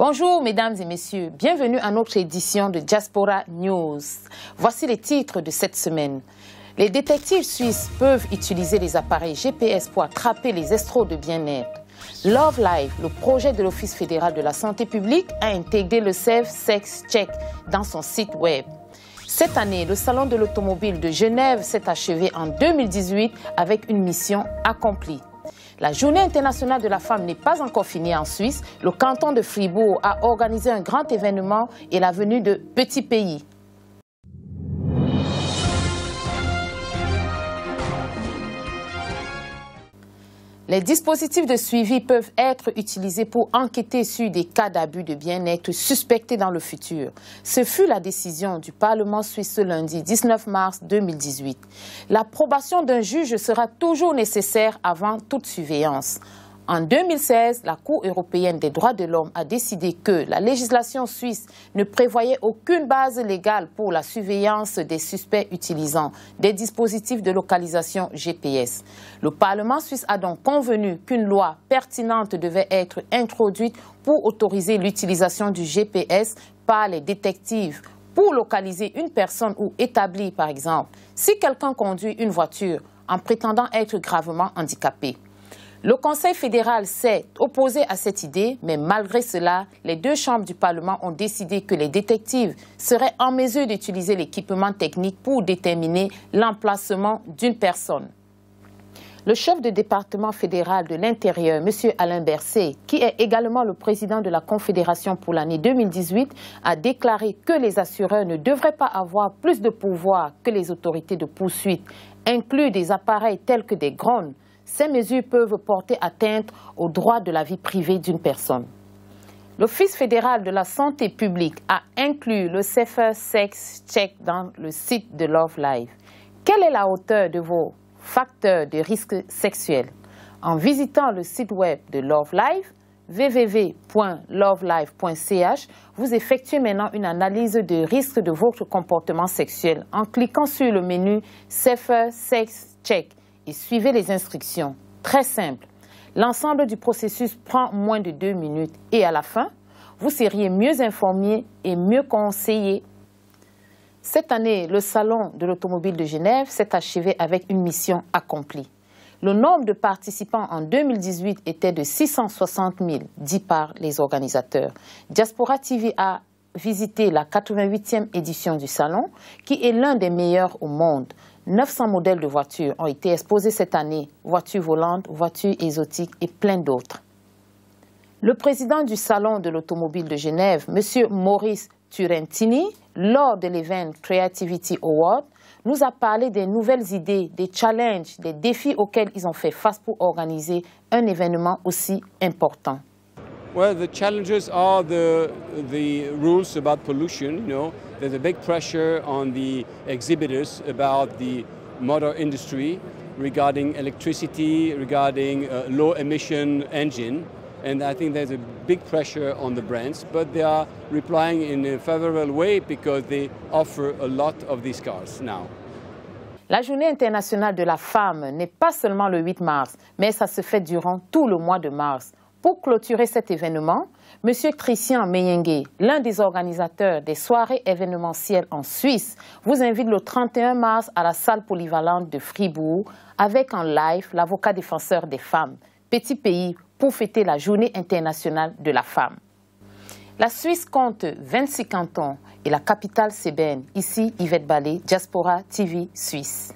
Bonjour mesdames et messieurs, bienvenue à notre édition de Diaspora News. Voici les titres de cette semaine. Les détectives suisses peuvent utiliser les appareils GPS pour attraper les escrocs de bien-être. Love Life, le projet de l'Office fédéral de la santé publique, a intégré le Safe Sex Check dans son site web. Cette année, le Salon de l'automobile de Genève s'est achevé en 2018 avec une mission accomplie. La Journée internationale de la femme n'est pas encore finie en Suisse. Le canton de Fribourg a organisé un grand événement et la venue de petits pays. Les dispositifs de suivi peuvent être utilisés pour enquêter sur des cas d'abus de bien-être suspectés dans le futur. Ce fut la décision du Parlement suisse ce lundi 19 mars 2018. L'approbation d'un juge sera toujours nécessaire avant toute surveillance. En 2016, la Cour européenne des droits de l'homme a décidé que la législation suisse ne prévoyait aucune base légale pour la surveillance des suspects utilisant des dispositifs de localisation GPS. Le Parlement suisse a donc convenu qu'une loi pertinente devait être introduite pour autoriser l'utilisation du GPS par les détectives pour localiser une personne ou établir, par exemple, si quelqu'un conduit une voiture en prétendant être gravement handicapé. Le Conseil fédéral s'est opposé à cette idée, mais malgré cela, les deux chambres du Parlement ont décidé que les détectives seraient en mesure d'utiliser l'équipement technique pour déterminer l'emplacement d'une personne. Le chef de département fédéral de l'Intérieur, M. Alain Berset, qui est également le président de la Confédération pour l'année 2018, a déclaré que les assureurs ne devraient pas avoir plus de pouvoir que les autorités de poursuite, inclus des appareils tels que des drones. Ces mesures peuvent porter atteinte aux droits de la vie privée d'une personne. L'Office fédéral de la santé publique a inclus le Safe Sex Check dans le site de Love Life. Quelle est la hauteur de vos facteurs de risque sexuel? En visitant le site web de Love Life, www.lovelife.ch, vous effectuez maintenant une analyse de risque de votre comportement sexuel en cliquant sur le menu Safe Sex Check. Et suivez les instructions. Très simple. L'ensemble du processus prend moins de 2 minutes et à la fin, vous seriez mieux informé et mieux conseillé. Cette année, le Salon de l'automobile de Genève s'est achevé avec une mission accomplie. Le nombre de participants en 2018 était de 660 000, dit par les organisateurs. Diaspora TV a visité la 88e édition du Salon, qui est l'un des meilleurs au monde. 900 modèles de voitures ont été exposés cette année, voitures volantes, voitures exotiques et plein d'autres. Le président du Salon de l'automobile de Genève, M. Maurice Turentini, lors de l'événement Creativity Award, nous a parlé des nouvelles idées, des challenges, des défis auxquels ils ont fait face pour organiser un événement aussi important. Well, the challenges are the rules about pollution. There's a big pressure on the exhibitors about the motor industry regarding electricity, regarding low emission engine. And I think there's a big pressure on the brands, but they are replying in a favorable way because they offer a lot of these cars now. La Journée internationale de la femme n'est pas seulement le 8 mars, mais ça se fait durant tout le mois de mars. Pour clôturer cet événement, M. Christian Meyengue, l'un des organisateurs des soirées événementielles en Suisse, vous invite le 31 mars à la salle polyvalente de Fribourg avec en live l'avocat défenseur des femmes, Petit Pays, pour fêter la Journée internationale de la femme. La Suisse compte 26 cantons et la capitale c'est Berne. Ici, Yvette Ballet, Diaspora TV Suisse.